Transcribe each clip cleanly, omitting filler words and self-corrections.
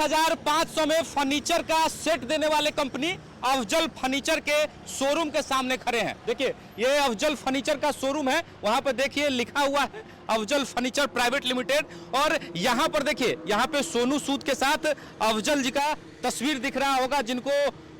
34,500 में फर्नीचर का सेट देने वाले कंपनी अफजल फर्नीचर के शोरूम के सामने खड़े हैं। देखिए ये अफजल फर्नीचर का शोरूम है, वहां पर देखिए लिखा हुआ है अफजल फर्नीचर प्राइवेट लिमिटेड। और यहां पर देखिए यहां पे सोनू सूद के साथ अफजल जी का तस्वीर दिख रहा होगा, जिनको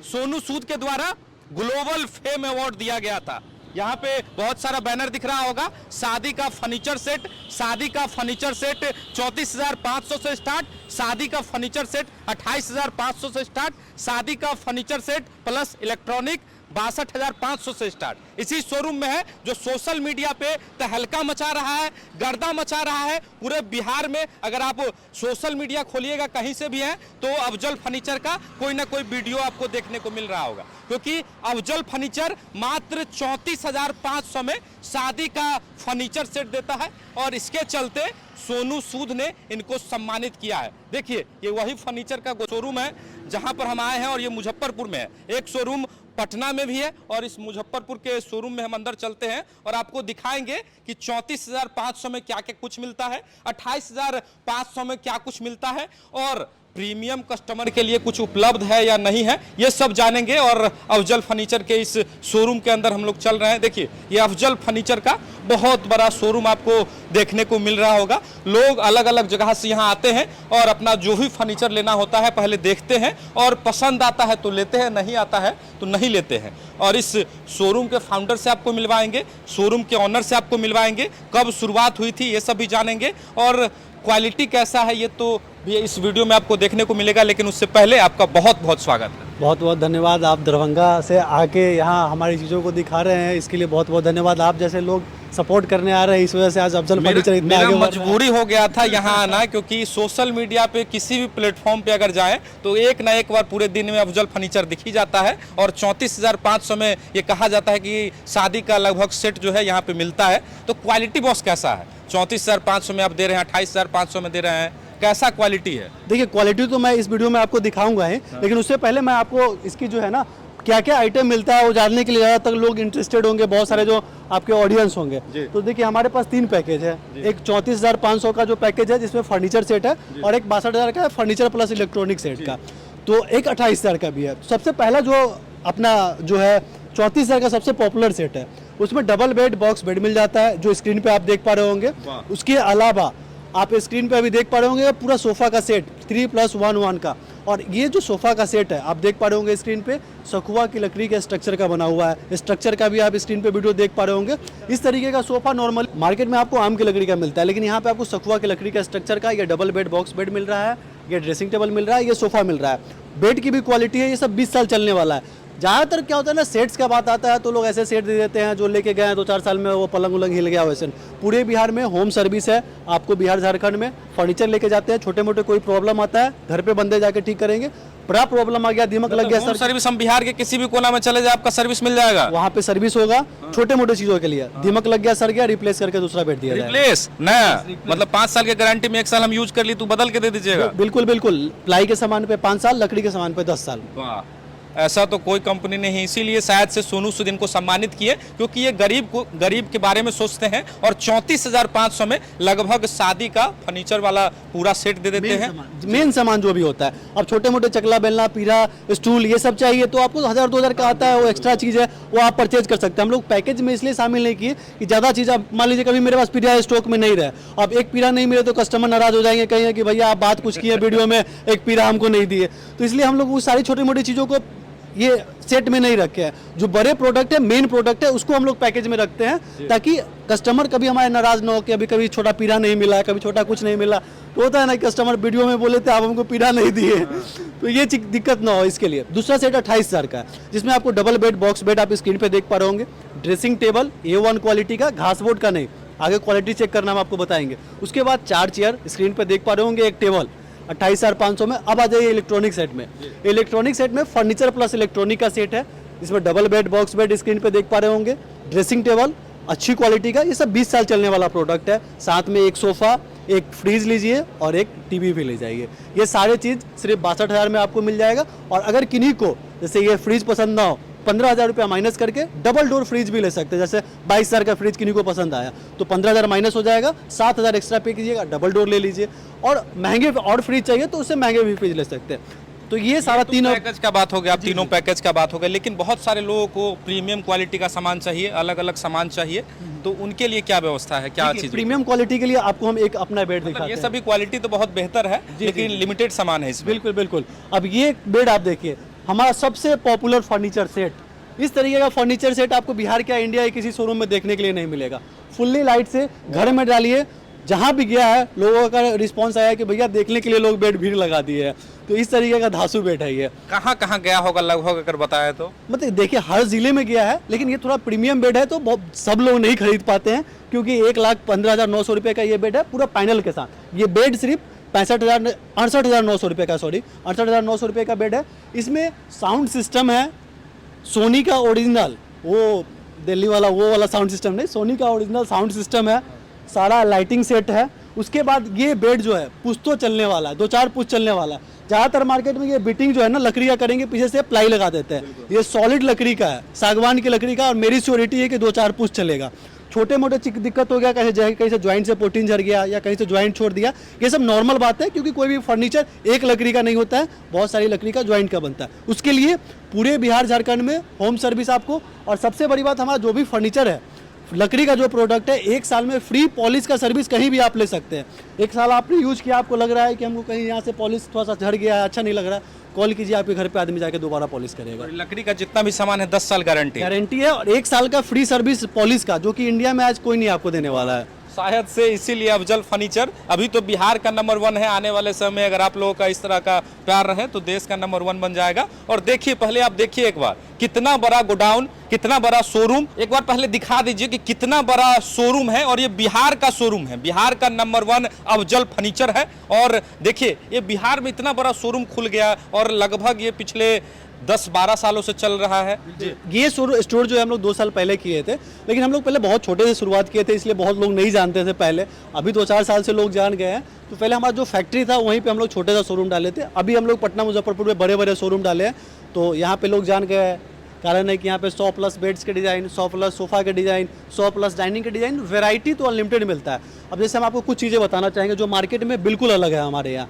सोनू सूद के द्वारा ग्लोबल फेम अवार्ड दिया गया था। यहाँ पे बहुत सारा बैनर दिख रहा होगा। शादी का फर्नीचर सेट 34,500 से स्टार्ट, शादी का फर्नीचर सेट 28,500 से स्टार्ट, शादी का फर्नीचर सेट प्लस इलेक्ट्रॉनिक 62,500 से स्टार्ट। इसी शोरूम में है जो सोशल मीडिया पे तहलका मचा रहा है, गर्दा मचा रहा है पूरे बिहार में। अगर आप सोशल मीडिया खोलिएगा कहीं से भी है तो अफजल फर्नीचर का कोई ना कोई वीडियो आपको देखने को मिल रहा होगा, क्योंकि अफजल फर्नीचर मात्र 34,500 में शादी का फर्नीचर सेट देता है और इसके चलते सोनू सूद ने इनको सम्मानित किया है। देखिए ये वही फर्नीचर का शोरूम है जहां पर हम आए हैं और ये मुजफ्फरपुर में है। एक शोरूम पटना में भी है और इस मुजफ्फरपुर के शोरूम में हम अंदर चलते हैं और आपको दिखाएंगे कि 34,500 में क्या क्या कुछ मिलता है, 28,500 में क्या कुछ मिलता है और प्रीमियम कस्टमर के लिए कुछ उपलब्ध है या नहीं है, ये सब जानेंगे। और अफजल फर्नीचर के इस शोरूम के अंदर हम लोग चल रहे हैं। देखिए ये अफजल फर्नीचर का बहुत बड़ा शोरूम आपको देखने को मिल रहा होगा। लोग अलग अलग जगह से यहाँ आते हैं और अपना जो भी फर्नीचर लेना होता है पहले देखते हैं और पसंद आता है तो लेते हैं, नहीं आता है तो नहीं लेते हैं। और इस शोरूम के फाउंडर से आपको मिलवाएंगे, शोरूम के ऑनर से आपको मिलवाएंगे, कब शुरुआत हुई थी ये सब भी जानेंगे और क्वालिटी कैसा है ये तो भी इस वीडियो में आपको देखने को मिलेगा। लेकिन उससे पहले आपका बहुत बहुत स्वागत है। बहुत बहुत धन्यवाद। आप दरभंगा से आके यहाँ हमारी चीज़ों को दिखा रहे हैं, इसके लिए बहुत बहुत धन्यवाद। आप जैसे लोग सपोर्ट करने आ रहे हैं, इस वजह से आज अफजल फर्नीचर इतना आगे बढ़ रहा है। मजबूरी हो गया था यहाँ आना, क्योंकि सोशल मीडिया पे किसी भी प्लेटफॉर्म पे अगर जाएं तो एक ना एक बार पूरे दिन में अफजल फर्नीचर दिख ही जाता है। और 34,500 में ये कहा जाता है कि शादी का लगभग सेट जो है यहाँ पे मिलता है। तो क्वालिटी बॉस कैसा है? 34,500 में आप दे रहे हैं, 28,500 में दे रहे हैं, कैसा क्वालिटी है? देखिए क्वालिटी तो मैं इस वीडियो में आपको दिखाऊंगा ही, लेकिन उससे पहले मैं आपको इसकी जो है ना क्या क्या आइटम मिलता है वो जानने के लिए ज़्यादातर लोग इंटरेस्टेड होंगे, बहुत सारे जो आपके ऑडियंस होंगे। तो देखिए हमारे पास 3 पैकेज है। एक 34,500 का जो पैकेज है जिसमें फर्नीचर सेट है और एक 62,000 का है फर्नीचर प्लस इलेक्ट्रॉनिक सेट का, तो एक 28,000 का भी है। सबसे पहला जो अपना जो है 34,000 का सबसे पॉपुलर सेट है, उसमें डबल बेड बॉक्स बेड मिल जाता है जो स्क्रीन पे आप देख पा रहे होंगे। उसके अलावा आप स्क्रीन पे अभी देख पा रहे होंगे पूरा सोफा का सेट 3+1 का। और ये जो सोफा का सेट है आप देख पा रहे होंगे स्क्रीन पे सखुआ की लकड़ी के स्ट्रक्चर का बना हुआ है। स्ट्रक्चर का भी आप स्क्रीन पे वीडियो देख पा रहे होंगे। इस तरीके का सोफा नॉर्मल मार्केट में आपको आम की लकड़ी का मिलता है, लेकिन यहाँ पे आपको सखुआ की लकड़ी का स्ट्रक्चर का ये डबल बेड बॉक्स बेड मिल रहा है, ये ड्रेसिंग टेबल मिल रहा है, ये सोफा मिल रहा है। बेड की भी क्वालिटी है, ये सब 20 साल चलने वाला है। ज़्यादातर क्या होता है ना, सेट्स का बात आता है तो लोग ऐसे सेट दे देते हैं जो लेके गए हैं 2-4 साल में वो पलंग उलंग हिल गया वैसे। पूरे बिहार में होम सर्विस है, आपको बिहार झारखंड में फर्नीचर लेके जाते हैं। छोटे मोटे कोई प्रॉब्लम आता है घर पे बंदे जाके ठीक करेंगे। बड़ा प्रॉब्लम आ गया, दीमक लग गया, होम सर्विस हम बिहार के किसी भी कोना में चले जाए आपका सर्विस मिल जाएगा। वहाँ पे सर्विस होगा छोटे मोटे चीजों के लिए। दीमक लग गया, सर गया, रिप्लेस करके दूसरा बेड दिया जाएगा। रिप्लेस नया मतलब 5 साल की गारंटी में 1 साल हम यूज कर ली तो बदल के दे दीजिएगा। बिल्कुल बिल्कुल, प्लाई के सामान पे 5 साल, लकड़ी के सामान पे 10 साल। ऐसा तो कोई कंपनी नहीं, इसीलिए शायद से सोनू सूद इनको सम्मानित किए, क्योंकि ये गरीब के बारे में सोचते हैं। और 34,500 में लगभग शादी का फर्नीचर वाला पूरा सेट दे देते हैं। मेन सामान जो भी होता है, अब छोटे मोटे चकला बेलना पीढ़ा स्टूल ये सब चाहिए तो आपको 1,000-2,000 का आता है, वो एक्स्ट्रा चीज़ है, वो आप परचेज कर सकते हैं। हम लोग पैकेज में इसलिए शामिल नहीं किए कि ज़्यादा चीज़, अब मान लीजिए कभी मेरे पास पीढ़ा स्टॉक में नहीं रहे, अब एक पीढ़ा नहीं मिले तो कस्टमर नाराज हो जाएंगे, कहेंगे कि भैया आप बात कुछ किए वीडियो में, एक पीढ़ा हमको नहीं दिए। तो इसलिए हम लोग वो सारी छोटी मोटी चीज़ों को ये सेट में नहीं रखे हैं। जो बड़े प्रोडक्ट है, मेन प्रोडक्ट है, उसको हम लोग पैकेज में रखते हैं ताकि कस्टमर कभी हमारे नाराज ना हो कि अभी कभी छोटा पीढ़ा नहीं मिला है, कभी छोटा कुछ नहीं मिला। तो होता है ना कस्टमर वीडियो में बोले थे आप हमको पीढ़ा नहीं दिए, तो ये दिक्कत ना हो इसके लिए। दूसरा सेट 28,000 का है जिसमें आपको डबल बेड बॉक्स बेड आप स्क्रीन पे देख पा रहे होंगे। ड्रेसिंग टेबल A1 क्वालिटी का, घास बोर्ड का नहीं, आगे क्वालिटी चेक करना हम आपको बताएंगे। उसके बाद 4 चेयर स्क्रीन पे देख पा रहे होंगे, एक टेबल 28,500 में। अब आ जाइए इलेक्ट्रॉनिक सेट में। इलेक्ट्रॉनिक सेट में फर्नीचर प्लस इलेक्ट्रॉनिक का सेट है, इसमें double bed box bed screen पे देख पा रहे होंगे, ड्रेसिंग टेबल अच्छी क्वालिटी का, ये सब 20 साल चलने वाला प्रोडक्ट है। साथ में एक सोफा, एक फ्रीज लीजिए और एक टीवी भी ले जाइए। ये सारे चीज़ सिर्फ 62,000 में आपको मिल जाएगा। और अगर किन्हीं को जैसे ये फ्रीज पसंद ना हो 15,000 रुपया माइनस करके डबल डोर फ्रिज भी ले सकते हैं। जैसे 22,000 का फ्रिज किन्हीं को पसंद आया तो 15,000 माइनस हो जाएगा, 7,000 एक्स्ट्रा पे कीजिएगा, डबल डोर ले लीजिए। और महंगे और फ्रिज चाहिए तो उससे महंगे भी फ्रिज ले सकते हैं। तो ये सारा तीनों पैकेज का बात हो गया, आप तीनों पैकेज का बात हो गया, लेकिन बहुत सारे लोगों को प्रीमियम क्वालिटी का सामान चाहिए, अलग अलग सामान चाहिए, तो उनके लिए क्या व्यवस्था है, क्या चीज? प्रीमियम क्वालिटी के लिए आपको हम एक अपना बेड दिखाते ये हैं। सभी क्वालिटी तो बहुत बेहतर है, लेकिन लिमिटेड सामान है इसमें। बिल्कुल बिल्कुल। अब ये बेड आप देखिए, हमारा सबसे पॉपुलर फर्नीचर सेट। इस तरीके का फर्नीचर सेट आपको बिहार के इंडिया के किसी शोरूम में देखने के लिए नहीं मिलेगा। फुल्ली लाइट से घर में डालिए, जहाँ भी गया है लोगों का रिस्पांस आया कि भैया देखने के लिए लोग बेड भीड़ लगा दिए है। तो इस तरीके का धांसू बेड है ये। कहाँ कहाँ गया होगा लगभग अगर बताया तो? मतलब देखिए हर जिले में गया है, लेकिन ये थोड़ा प्रीमियम बेड है तो सब लोग नहीं खरीद पाते हैं, क्योंकि 1,15,900 रुपये का ये बेड है पूरा पैनल के साथ। ये बेड सिर्फ 68,900 रुपये का, 68,900 रुपये का बेड है। इसमें साउंड सिस्टम है सोनी का ओरिजिनल, वो दिल्ली वाला वो वाला साउंड सिस्टम नहीं, सोनी का ओरिजिनल साउंड सिस्टम है, सारा लाइटिंग सेट है। उसके बाद ये बेड जो है पुश्तों चलने वाला है, 2-4 पुश्त चलने वाला है। ज़्यादातर मार्केट में ये बिटिंग जो है ना लकड़ी का करेंगे, पीछे से प्लाई लगा देते हैं। ये सॉलिड लकड़ी का है, सागवान की लकड़ी का, और मेरी श्योरिटी है कि 2-4 पुश्त चलेगा। छोटे मोटे दिक्कत हो गया, कहीं से ज्वाइंट से प्रोटीन झड़ गया या कहीं से ज्वाइंट छोड़ दिया, ये सब नॉर्मल बात है, क्योंकि कोई भी फर्नीचर एक लकड़ी का नहीं होता है, बहुत सारी लकड़ी का ज्वाइंट का बनता है। उसके लिए पूरे बिहार झारखंड में होम सर्विस आपको। और सबसे बड़ी बात, हमारा जो भी फर्नीचर है लकड़ी का जो प्रोडक्ट है, 1 साल में फ्री पॉलिश का सर्विस कहीं भी आप ले सकते हैं। 1 साल आपने यूज किया, आपको लग रहा है कि हमको कहीं यहाँ से पॉलिश थोड़ा सा झड़ गया है, अच्छा नहीं लग रहा है, कॉल कीजिए, आपके घर पे आदमी जाके दोबारा पॉलिश करेगा। लकड़ी का जितना भी सामान है 10 साल गारंटी है, और 1 साल का फ्री सर्विस पॉलिश का, जो कि इंडिया में आज कोई नहीं आपको देने वाला है शायद से। इसीलिए अफजल फर्नीचर अभी तो बिहार का नंबर 1 है। आने वाले समय में अगर आप लोगों का इस तरह का प्यार रहे तो देश का नंबर 1 बन जाएगा। और देखिए, पहले आप देखिए एक बार कितना बड़ा गोडाउन, कितना बड़ा शोरूम, एक बार पहले दिखा दीजिए कि कितना बड़ा शोरूम है। और ये बिहार का शोरूम है, बिहार का नंबर 1 अफजल फर्नीचर है। और देखिए, ये बिहार में इतना बड़ा शोरूम खुल गया और लगभग ये पिछले 10-12 सालों से चल रहा है। ये स्टोर जो है हम लोग 2 साल पहले किए थे, लेकिन हम लोग पहले बहुत छोटे से शुरुआत किए थे, इसलिए बहुत लोग नहीं जानते थे पहले। अभी 2-4 साल से लोग जान गए हैं। तो पहले हमारा जो फैक्ट्री था वहीं पे हम लोग छोटे सा शोरूम डाले थे। अभी हम लोग पटना मुजफ्फरपुर में बड़े बड़े शोरूम डाले हैं, तो यहाँ पे लोग जान गए हैं। कारण है कि यहाँ पे 100+ बेड्स के डिज़ाइन, 100+ सोफ़ा के डिज़ाइन, 100+ डाइनिंग के डिज़ाइन, वैरायटी तो अनलिमिटेड मिलता है। अब जैसे हम आपको कुछ चीज़ें बताना चाहेंगे जो मार्केट में बिल्कुल अलग है हमारे यहाँ।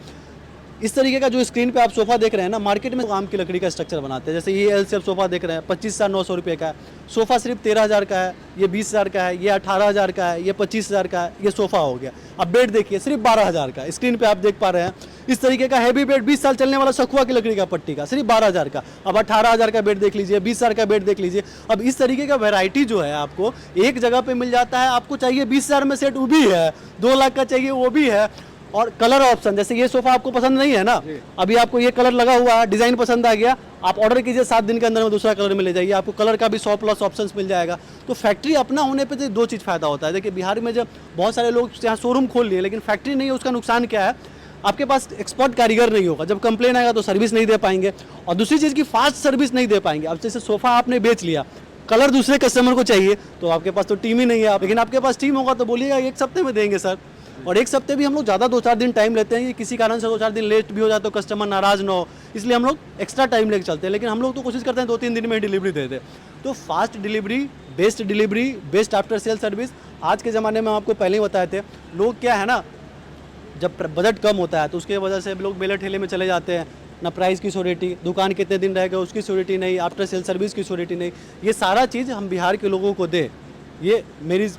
इस तरीके का जो स्क्रीन पे आप सोफा देख रहे हैं ना, मार्केट में आम की लकड़ी का स्ट्रक्चर बनाते हैं। जैसे ये एल शेप सोफा देख रहे हैं, 25,900 रुपये का है। सोफा सिर्फ 13,000 का है, ये 20,000 का है, ये 18,000 का है, ये 25,000 का है। ये सोफा हो गया। अब बेड देखिए, सिर्फ 12,000 का, स्क्रीन पे आप देख पा रहे हैं। इस तरीके का हैवी बेड 20 साल चलने वाला सखुआ की लकड़ी का पट्टी का, सिर्फ 12,000 का। अब 18,000 का बेड देख लीजिए, 20,000 का बेड देख लीजिए। अब इस तरीके का वैरायटी जो है आपको एक जगह पे मिल जाता है। आपको चाहिए 20,000 में सेट, वो भी है। 2 लाख का चाहिए, वो भी है। और कलर ऑप्शन, जैसे ये सोफा आपको पसंद नहीं है ना, अभी आपको ये कलर लगा हुआ है, डिजाइन पसंद आ गया, आप ऑर्डर कीजिए, 7 दिन के अंदर में दूसरा कलर में ले जाइए, आपको कलर का भी 100+ ऑप्शंस मिल जाएगा। तो फैक्ट्री अपना होने पे 2 चीज़ फायदा होता है। देखिए, बिहार में जब बहुत सारे लोग यहाँ शोरूम खोल लिए, लेकिन फैक्ट्री नहीं है, उसका नुकसान क्या है? आपके पास एक्सपर्ट कारीगर नहीं होगा, जब कंप्लेन आएगा तो सर्विस नहीं दे पाएंगे। और दूसरी चीज़ की फास्ट सर्विस नहीं दे पाएंगे। अब जैसे सोफा आपने बेच लिया, कलर दूसरे कस्टमर को चाहिए, तो आपके पास तो टीम ही नहीं है। लेकिन आपके पास टीम होगा तो बोलिएगा 1 हफ्ते में देंगे सर। और 1 हफ्ते भी हम लोग ज़्यादा 2-4 दिन टाइम लेते हैं कि किसी कारण से 2-4 दिन लेट भी हो जाए तो कस्टमर नाराज़ ना हो, इसलिए हम लोग एक्स्ट्रा टाइम लेके चलते हैं। लेकिन हम लोग तो कोशिश करते हैं 2-3 दिन में ही डिलीवरी दे दें। तो fast delivery, best after sale service. आज के ज़माने में हम आपको पहले ही बताए थे, लोग क्या है ना, जब बजट कम होता है तो उसके वजह से लोग मेले ठेले में चले जाते हैं। ना प्राइस की श्योरिटी, दुकान कितने दिन रहेगा उसकी श्योरिटी नहीं, आफ्टर सेल सर्विस की श्योरिटी नहीं। ये सारा चीज़ हम बिहार के लोगों को दे, ये मेरी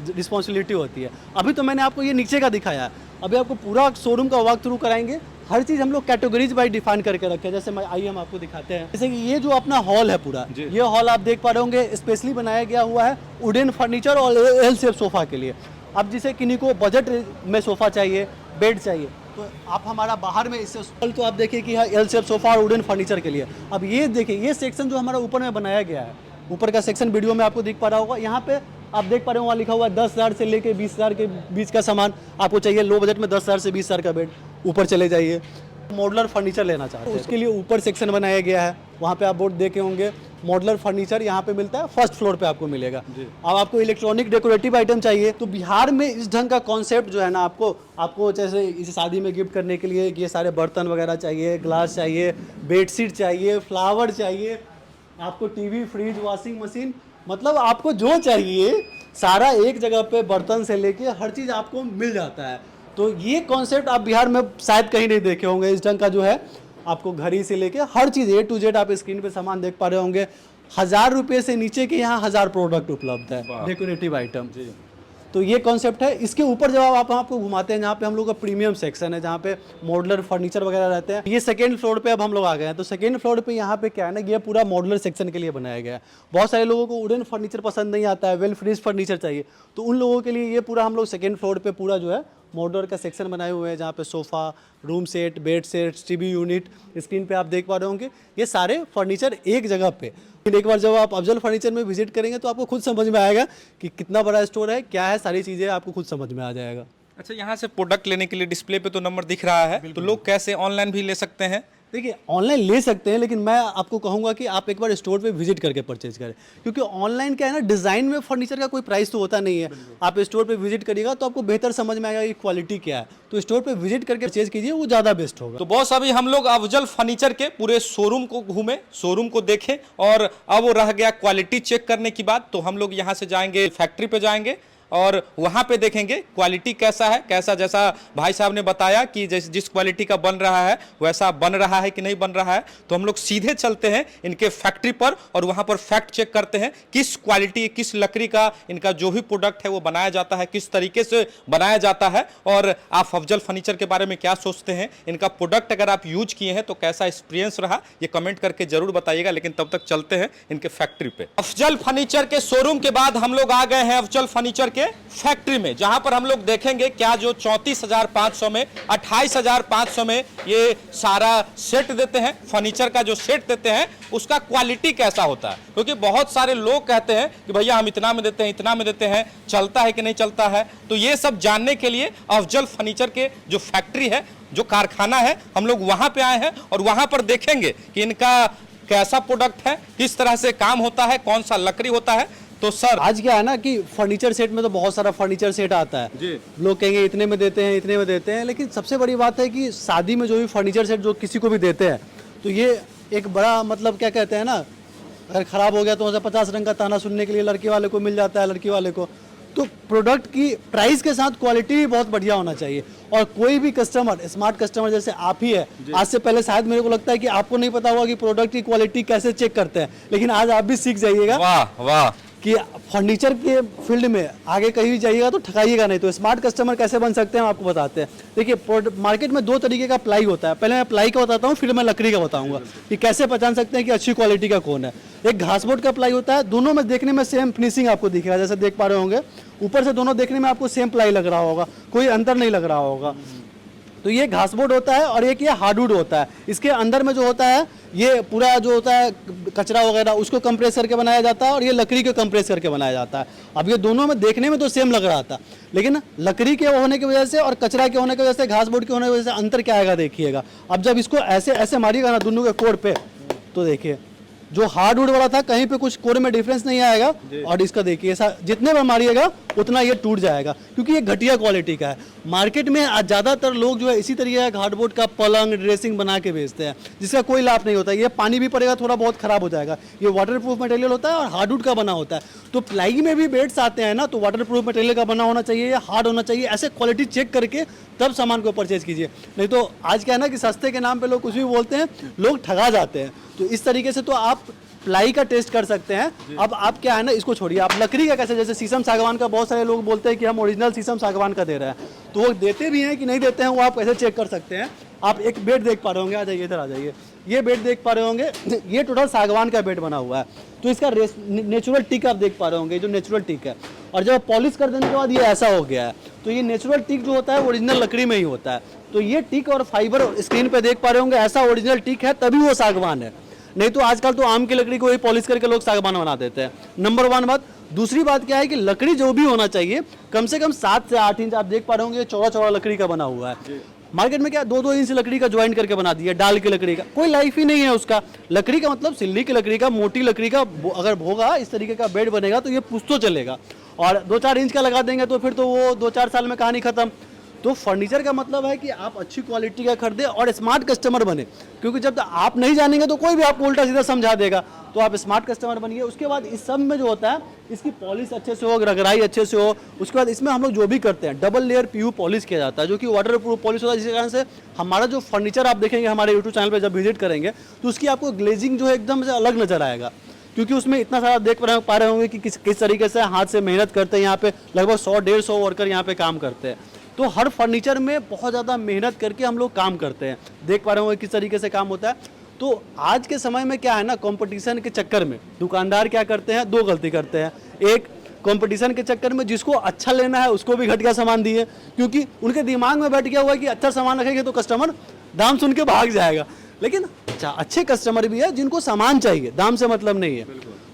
रिस्पॉन्सिबिलिटी होती है। अभी तो मैंने आपको ये नीचे का दिखाया है, अभी आपको पूरा शोरूम का वॉक थ्रू कराएंगे। हर चीज़ हम लोग कैटेगरीज वाइज डिफाइन करके रखे हैं। जैसे आइए हम आपको दिखाते हैं। जैसे कि ये जो अपना हॉल है पूरा, ये हॉल आप देख पा रहे होंगे, स्पेशली बनाया गया हुआ है वुडन फर्नीचर और एल शेप सोफा के लिए। अब जिसे किन्हीं को बजट में सोफा चाहिए, बेड चाहिए, तो आप हमारा बाहर में इससे तो आप देखिए कि एल शेप सोफा और वुडन फर्नीचर के लिए। अब ये देखिए, ये सेक्शन जो हमारा ऊपर में बनाया गया है, ऊपर का सेक्शन वीडियो में आपको दिख पा रहा होगा। यहाँ पे आप देख पा रहे हो, वहाँ लिखा हुआ है 10,000 से लेके 20,000 के बीच का सामान आपको चाहिए। लो बजट में 10,000 से 20,000 का बेड, ऊपर चले जाइए। मॉडुलर फर्नीचर लेना चाहते हैं, उसके लिए ऊपर सेक्शन बनाया गया है, वहाँ पे आप बोर्ड देखे होंगे। मॉडुलर फर्नीचर यहाँ पे मिलता है, फर्स्ट फ्लोर पे आपको मिलेगा। अब आपको इलेक्ट्रॉनिक डेकोरेटिव आइटम चाहिए, तो बिहार में इस ढंग का कॉन्सेप्ट जो है ना, आपको जैसे इस शादी में गिफ्ट करने के लिए ये सारे बर्तन वगैरह चाहिए, ग्लास चाहिए, बेडशीट चाहिए, फ्लावर चाहिए, आपको टीवी, फ्रिज, वॉशिंग मशीन, मतलब आपको जो चाहिए सारा एक जगह पे, बर्तन से लेके हर चीज़ आपको मिल जाता है। तो ये कॉन्सेप्ट आप बिहार में शायद कहीं नहीं देखे होंगे। इस ढंग का जो है आपको घड़ी से लेके हर चीज़ A to Z आप स्क्रीन पे सामान देख पा रहे होंगे। 1000 रुपये से नीचे के यहाँ 1000 प्रोडक्ट उपलब्ध है, डेकोरेटिव आइटम। तो ये कॉन्सेप्ट है। इसके ऊपर जब आप आपको घुमाते हैं, जहाँ पे हम लोग का प्रीमियम सेक्शन है, जहाँ पे मॉडुलर फर्नीचर वगैरह रहते हैं। ये सेकंड फ्लोर पे अब हम लोग आ गए हैं। तो सेकंड फ्लोर पे यहाँ पे क्या है ना, ये पूरा मॉडुलर सेक्शन के लिए बनाया गया है। बहुत सारे लोगों को वुडन फर्नीचर पसंद नहीं आता है, वेल फ्रीज फर्नीचर चाहिए, तो उन लोगों के लिए ये पूरा हम लोग सेकंड फ्लोर पे पूरा जो है मॉडुलर का सेक्शन बनाए हुए हैं, जहाँ पे sofa, room set, bed set, TV unit, screen पे आप देख पा रहे होंगे ये सारे फर्नीचर एक जगह पे। एक बार जब आप अफजल फर्नीचर में विजिट करेंगे तो आपको खुद समझ में आएगा कि कितना बड़ा स्टोर है, क्या है, सारी चीज़ें आपको खुद समझ में आ जाएगा। अच्छा, यहाँ से प्रोडक्ट लेने के लिए डिस्प्ले पे तो नंबर दिख रहा है, तो लोग कैसे ऑनलाइन भी ले सकते हैं? देखिए, ऑनलाइन ले सकते हैं, लेकिन मैं आपको कहूँगा कि आप एक बार स्टोर पे विजिट करके परचेज करें, क्योंकि ऑनलाइन क्या है ना, डिज़ाइन में फर्नीचर का कोई प्राइस तो होता नहीं है। आप स्टोर पे विजिट करिएगा तो आपको बेहतर समझ में आएगा कि क्वालिटी क्या है। तो स्टोर पे विजिट करके परचेज कीजिए, वो ज़्यादा बेस्ट होगा। तो बॉस, अभी हम लोग अफजल फर्नीचर के पूरे शोरूम को घूमे, शोरूम को देखे, और अब वो रह गया क्वालिटी चेक करने की बात। तो हम लोग यहाँ से जाएंगे फैक्ट्री पे जाएंगे और वहाँ पे देखेंगे क्वालिटी कैसा है, कैसा, जैसा भाई साहब ने बताया कि जिस क्वालिटी का बन रहा है वैसा बन रहा है कि नहीं बन रहा है। तो हम लोग सीधे चलते हैं इनके फैक्ट्री पर और वहाँ पर फैक्ट चेक करते हैं किस क्वालिटी, किस लकड़ी का इनका जो भी प्रोडक्ट है वो बनाया जाता है, किस तरीके से बनाया जाता है। और आप अफजल फर्नीचर के बारे में क्या सोचते हैं, इनका प्रोडक्ट अगर आप यूज किए हैं तो कैसा एक्सपीरियंस रहा, ये कमेंट करके जरूर बताइएगा। लेकिन तब तक चलते हैं इनके फैक्ट्री पे। अफजल फर्नीचर के शोरूम के बाद हम लोग आ गए हैं अफजल फर्नीचर के फैक्ट्री में, जहां पर हम लोग देखेंगे क्या जो 34,500 में, 28,500 में ये सारा सेट देते हैं, फर्नीचर का जो सेट देते हैं उसका क्वालिटी कैसा होता है। क्योंकि बहुत सारे लोग कहते हैं कि भैया हम इतना में देते हैं, इतना में देते हैं, चलता है कि नहीं चलता है। तो ये सब जानने के लिए अफजल फर्नीचर के जो फैक्ट्री है, जो कारखाना है, हम लोग वहां पे आए हैं और वहां पर देखेंगे कि इनका कैसा प्रोडक्ट है, किस तरह से काम होता है, कौन सा लकड़ी होता है। तो सर, आज क्या है ना कि फर्नीचर सेट में तो बहुत सारा फर्नीचर सेट आता है जी। लोग कहेंगे इतने में देते हैं, इतने में देते हैं, लेकिन सबसे बड़ी बात है कि शादी में जो भी फर्नीचर सेट जो किसी को भी देते हैं, तो ये एक बड़ा, मतलब क्या कहते हैं ना, अगर ख़राब हो गया तो 50 रंग का ताना सुनने के लिए लड़के वाले को मिल जाता है, लड़की वाले को। तो प्रोडक्ट की प्राइस के साथ क्वालिटी भी बहुत बढ़िया होना चाहिए। और कोई भी कस्टमर, स्मार्ट कस्टमर जैसे आप ही है, आज से पहले शायद मेरे को लगता है कि आपको नहीं पता होगा कि प्रोडक्ट की क्वालिटी कैसे चेक करते हैं, लेकिन आज आप भी सीख जाइएगा। वाह वाह, कि फर्नीचर के फील्ड में आगे कहीं भी जाइएगा तो ठगाइएगा नहीं। तो स्मार्ट कस्टमर कैसे बन सकते हैं हम आपको बताते हैं। देखिए, मार्केट में 2 तरीके का प्लाई होता है। पहले मैं प्लाई का बताता हूँ, फिर मैं लकड़ी का बताऊंगा कि कैसे पहचान सकते हैं कि अच्छी क्वालिटी का कौन है। एक घासबोर्ड का प्लाई होता है, दोनों में देखने में सेम फिनिशिंग आपको दिखेगा, जैसे देख पा रहे होंगे ऊपर से दोनों देखने में आपको सेम प्लाई लग रहा होगा, कोई अंतर नहीं लग रहा होगा। तो ये घासबोर्ड होता है और एक ये हार्डवुड होता है। इसके अंदर में जो होता है ये पूरा जो होता है कचरा वगैरह उसको कंप्रेस करके बनाया जाता है और ये लकड़ी को कंप्रेस करके बनाया जाता है। अब ये दोनों में देखने में तो सेम लग रहा था, लेकिन लकड़ी के होने की वजह से और कचरा के होने की वजह से, घासबोर्ड के होने की वजह से अंतर क्या आएगा देखिएगा। अब जब इसको ऐसे ऐसे मारिएगा ना दोनों के कोर पे, तो देखिए जो हार्डवुड वाला था कहीं पे कुछ कोर में डिफरेंस नहीं आएगा, और इसका देखिए ऐसा जितने बार मारिएगा उतना ये टूट जाएगा, क्योंकि ये घटिया क्वालिटी का है। मार्केट में आज ज़्यादातर लोग जो है इसी तरीके का हार्डवुड का पलंग, ड्रेसिंग बना के बेचते हैं, जिसका कोई लाभ नहीं होता। ये पानी भी पड़ेगा थोड़ा बहुत खराब हो जाएगा। ये वाटरप्रूफ मटेरियल होता है और हार्डवुड का बना होता है। तो प्लाई में भी बेड्स आते हैं ना, तो वाटरप्रूफ मटेरियल का बना होना चाहिए या हार्ड होना चाहिए। ऐसे क्वालिटी चेक करके तब सामान को परचेज कीजिए, नहीं तो आज क्या है ना कि सस्ते के नाम पे लोग कुछ भी बोलते हैं, लोग ठगा जाते हैं। तो इस तरीके से तो आप प्लाई का टेस्ट कर सकते हैं। अब आप क्या है ना, इसको छोड़िए, आप लकड़ी का कैसे, जैसे शीशम सागवान का बहुत सारे लोग बोलते हैं कि हम ओरिजिनल शीशम सागवान का दे रहे हैं, तो वो देते भी हैं कि नहीं देते हैं, वो आप कैसे चेक कर सकते हैं। आप एक बेड देख पा रहे होंगे, आ जाइए इधर आ जाइए, ये बेड देख पा रहे होंगे, ये टोटल सागवान का बेड बना हुआ है। तो इसका नेचुरल टिक आप देख पा रहे होंगे, जो नेचुरल टिक है, और जब पॉलिश कर देने के बाद ये ऐसा हो गया है। तो ये नेचुरल टिक जो होता है ओरिजिनल लकड़ी में ही होता है। तो ये टिक और फाइबर स्क्रीन पे देख पा रहे होंगे, ऐसा ओरिजिनल टिक है, तभी वो सागवान है। नहीं तो आजकल तो आम की लकड़ी को ही पॉलिश करके लोग सागवान बना देते हैं। नंबर 1 बात। दूसरी बात क्या है कि लकड़ी जो भी होना चाहिए कम से कम 7 से 8 इंच, आप देख पा रहे होंगे चौड़ा चौड़ा लकड़ी का बना हुआ है। मार्केट में क्या 2-2 इंच लकड़ी का ज्वाइंट करके बना दिया, डाल की लकड़ी का, कोई लाइफ ही नहीं है उसका। लकड़ी का मतलब सिल्ली की लकड़ी का, मोटी लकड़ी का अगर होगा, इस तरीके का बेड बनेगा तो ये पुश्तों चलेगा। और 2-4 इंच का लगा देंगे तो फिर तो वो 2-4 साल में कहानी खत्म। तो फर्नीचर का मतलब है कि आप अच्छी क्वालिटी का खरीदें और स्मार्ट कस्टमर बने, क्योंकि जब तक आप नहीं जानेंगे तो कोई भी आपको उल्टा सीधा समझा देगा। तो आप स्मार्ट कस्टमर बनिए। उसके बाद इस सब में जो होता है, इसकी पॉलिश अच्छे से हो, रगड़ाई अच्छे से हो। उसके बाद इसमें हम लोग जो भी करते हैं डबल लेयर पीयू पॉलिश किया जाता है, जो कि वाटर प्रूफ पॉलिश होता है, जिसके कारण से हमारा जो फर्नीचर आप देखेंगे हमारे यूट्यूब चैनल पर जब विजिट करेंगे तो उसकी आपको ग्लेजिंग जो है एकदम से अलग नजर आएगा, क्योंकि उसमें इतना सारा देख पा रहे होंगे कि किस तरीके से हाथ से मेहनत करते हैं। यहाँ पे लगभग 100-150 वर्कर यहाँ पे काम करते हैं। तो हर फर्नीचर में बहुत ज़्यादा मेहनत करके हम लोग काम करते हैं। देख पा रहे होंगे किस तरीके से काम होता है। तो आज के समय में क्या है ना, कंपटीशन के चक्कर में दुकानदार क्या करते हैं, दो गलती करते हैं। एक, कंपटीशन के चक्कर में जिसको अच्छा लेना है उसको भी घटिया सामान दिए, क्योंकि उनके दिमाग में बैठ गया हुआ है कि अच्छा सामान रखेंगे तो कस्टमर दाम सुन के भाग जाएगा। लेकिन अच्छे कस्टमर भी है जिनको सामान चाहिए, दाम से मतलब नहीं है।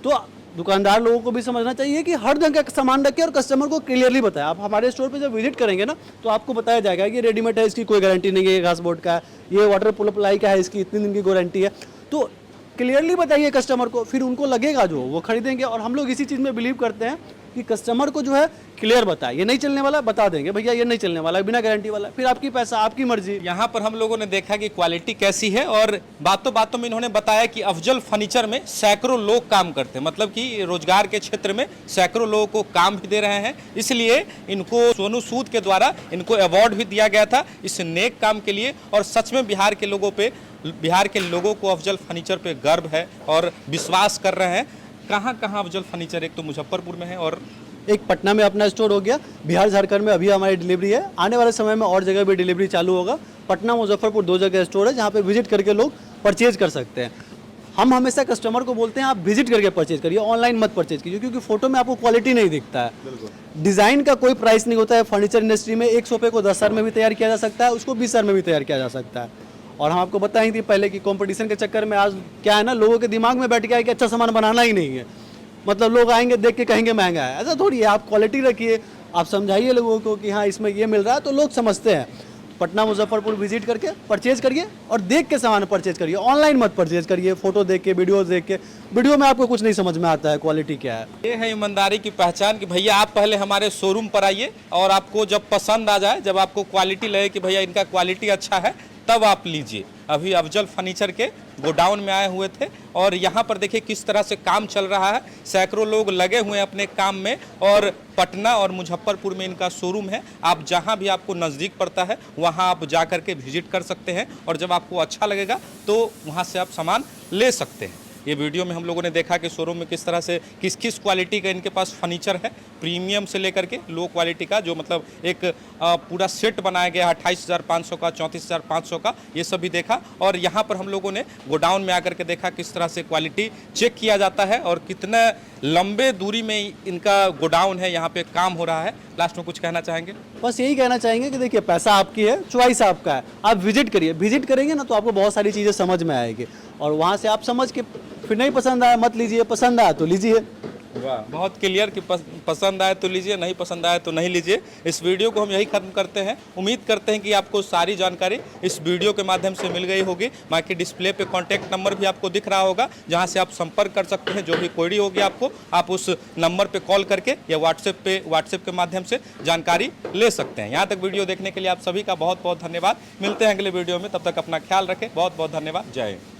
तो दुकानदार लोगों को भी समझना चाहिए कि हर ढंग का सामान रखें और कस्टमर को क्लियरली बताएं। आप हमारे स्टोर पे जब विजिट करेंगे ना तो आपको बताया जाएगा कि रेडीमेड है, इसकी कोई गारंटी नहीं है, ये घास बोर्ड का है, ये वाटर प्लाई का है, इसकी इतने दिन की गारंटी है। तो क्लियरली बताइए कस्टमर को, फिर उनको लगेगा जो वो खरीदेंगे। और हम लोग इसी चीज़ में बिलीव करते हैं कि कस्टमर को जो है क्लियर बताए, ये नहीं चलने वाला बता देंगे, भैया ये नहीं चलने वाला, बिना गारंटी वाला, फिर आपकी पैसा आपकी मर्जी। यहाँ पर हम लोगों ने देखा कि क्वालिटी कैसी है और बातों बातों में इन्होंने बताया कि अफजल फर्नीचर में सैकड़ों लोग काम करते हैं, मतलब कि रोजगार के क्षेत्र में सैकड़ों लोगों को काम भी दे रहे हैं। इसलिए इनको सोनू सूद के द्वारा इनको अवार्ड भी दिया गया था इस नेक काम के लिए। और सच में बिहार के लोगों को अफजल फर्नीचर पे गर्व है और विश्वास कर रहे हैं। कहाँ कहाँ अफजल फर्नीचर, एक तो मुजफ्फरपुर में है और एक पटना में अपना स्टोर हो गया, बिहार झारखंड में अभी हमारी डिलीवरी है, आने वाले समय में और जगह भी डिलीवरी चालू होगा। पटना मुजफ्फरपुर 2 जगह स्टोर है जहाँ पे विजिट करके लोग परचेज कर सकते हैं। हम हमेशा कस्टमर को बोलते हैं आप विजिट करके परचेज करिए, ऑनलाइन मत परचेज कीजिए, क्योंकि फोटो में आपको क्वालिटी नहीं दिखता है। डिज़ाइन का कोई प्राइस नहीं होता है फर्नीचर इंडस्ट्री में। एक सोफे को 10 हज़ार में भी तैयार किया जा सकता है, उसको 20 हज़ार में भी तैयार किया जा सकता है। और हम आपको बताएं थी पहले कि कंपटीशन के चक्कर में आज क्या है ना, लोगों के दिमाग में बैठ गया है कि अच्छा सामान बनाना ही नहीं है, मतलब लोग आएंगे देख के कहेंगे महंगा है। ऐसा थोड़ी है, आप क्वालिटी रखिए, आप समझाइए लोगों को कि हाँ इसमें ये मिल रहा है, तो लोग समझते हैं। पटना मुजफ्फरपुर विजिट करके परचेज करिए और देख के सामान परचेज करिए, ऑनलाइन मत परचेज करिए, फोटो देख के, वीडियो देख के। वीडियो में आपको कुछ नहीं समझ में आता है क्वालिटी क्या है। ये है ईमानदारी की पहचान कि भैया आप पहले हमारे शोरूम पर आइए और आपको जब पसंद आ जाए, जब आपको क्वालिटी लगे कि भैया इनका क्वालिटी अच्छा है, तब आप लीजिए। अभी अफजल फर्नीचर के गोडाउन में आए हुए थे और यहाँ पर देखिए किस तरह से काम चल रहा है। सैकड़ों लोग लगे हुए हैं अपने काम में और पटना और मुजफ्फरपुर में इनका शोरूम है। आप जहाँ भी आपको नज़दीक पड़ता है वहाँ आप जा कर के विजिट कर सकते हैं और जब आपको अच्छा लगेगा तो वहाँ से आप सामान ले सकते हैं। ये वीडियो में हम लोगों ने देखा कि शोरूम में किस तरह से किस क्वालिटी का इनके पास फर्नीचर है, प्रीमियम से लेकर के लो क्वालिटी का, जो मतलब एक पूरा सेट बनाया गया 28,500 का, 34,500 का, ये सब भी देखा। और यहाँ पर हम लोगों ने गोडाउन में आकर के देखा किस तरह से क्वालिटी चेक किया जाता है और कितने लंबे दूरी में इनका गोडाउन है, यहाँ पे काम हो रहा है। लास्ट में कुछ कहना चाहेंगे? बस यही कहना चाहेंगे कि देखिए पैसा आपकी है, चॉइस आपका है, आप विजिट करिए। विजिट करेंगे ना तो आपको बहुत सारी चीज़ें समझ में आएगी और वहाँ से आप समझ के फिर नहीं पसंद आया मत लीजिए, पसंद आया तो लीजिए। वाह, बहुत क्लियर कि पसंद आए तो लीजिए, नहीं पसंद आए तो नहीं लीजिए। इस वीडियो को हम यही खत्म करते हैं। उम्मीद करते हैं कि आपको सारी जानकारी इस वीडियो के माध्यम से मिल गई होगी। बाकी डिस्प्ले पे कांटेक्ट नंबर भी आपको दिख रहा होगा जहां से आप संपर्क कर सकते हैं। जो भी क्वेरी होगी आपको, आप उस नंबर पे कॉल करके या व्हाट्सएप के माध्यम से जानकारी ले सकते हैं। यहाँ तक वीडियो देखने के लिए आप सभी का बहुत बहुत धन्यवाद। मिलते हैं अगले वीडियो में, तब तक अपना ख्याल रखें। बहुत बहुत धन्यवाद। जय हिंद।